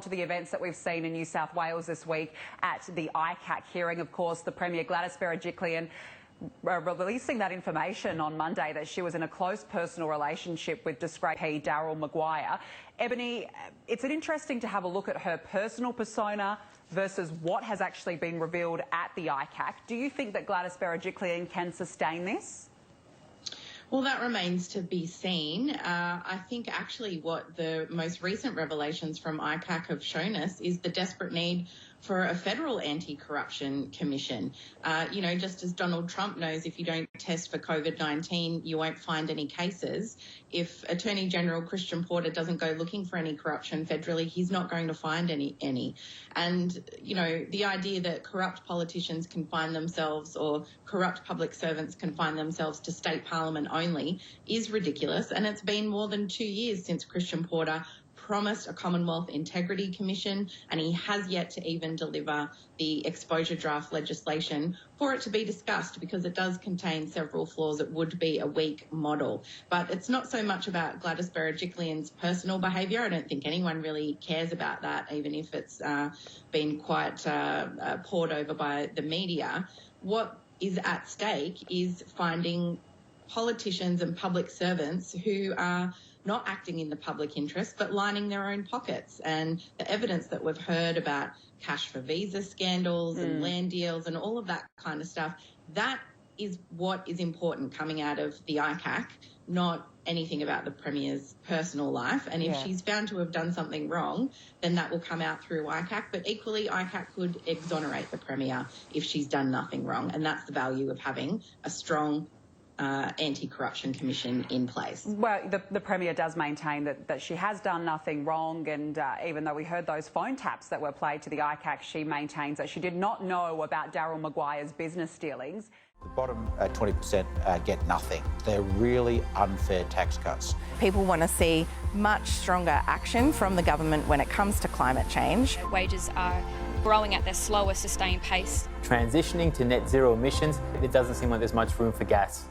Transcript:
To the events that we've seen in New South Wales this week at the ICAC hearing. Of course, the Premier Gladys Berejiklian releasing that information on Monday that she was in a close personal relationship with disgraced MP Daryl Maguire. Ebony, it's interesting to have a look at her personal persona versus what has actually been revealed at the ICAC. Do you think that Gladys Berejiklian can sustain this? Well, that remains to be seen. I think actually what the most recent revelations from ICAC have shown us is the desperate need for a federal anti-corruption commission. Just as Donald Trump knows, if you don't test for COVID-19, you won't find any cases. If Attorney General Christian Porter doesn't go looking for any corruption federally, he's not going to find any. And, the idea that corrupt politicians confine themselves or corrupt public servants confine themselves to state parliament only is ridiculous. And it's been more than 2 years since Christian Porter promised a Commonwealth Integrity Commission, and he has yet to even deliver the exposure draft legislation for it to be discussed, because it does contain several flaws. It would be a weak model. But it's not so much about Gladys Berejiklian's personal behaviour. I don't think anyone really cares about that, even if it's been quite poured over by the media. What is at stake is finding politicians and public servants who are not acting in the public interest, but lining their own pockets. And the evidence that we've heard about cash for visa scandals and land deals and all of that kind of stuff, that is what is important coming out of the ICAC, not anything about the Premier's personal life. And if she's found to have done something wrong, then that will come out through ICAC. But equally, ICAC could exonerate the Premier if she's done nothing wrong. And that's the value of having a strong anti-corruption commission in place. Well, the Premier does maintain that she has done nothing wrong, and even though we heard those phone taps that were played to the ICAC, she maintains that she did not know about Daryl Maguire's business dealings. The bottom 20% get nothing. They're really unfair tax cuts. People want to see much stronger action from the government when it comes to climate change. Wages are growing at their slower, sustained pace. Transitioning to net zero emissions, it doesn't seem like there's much room for gas.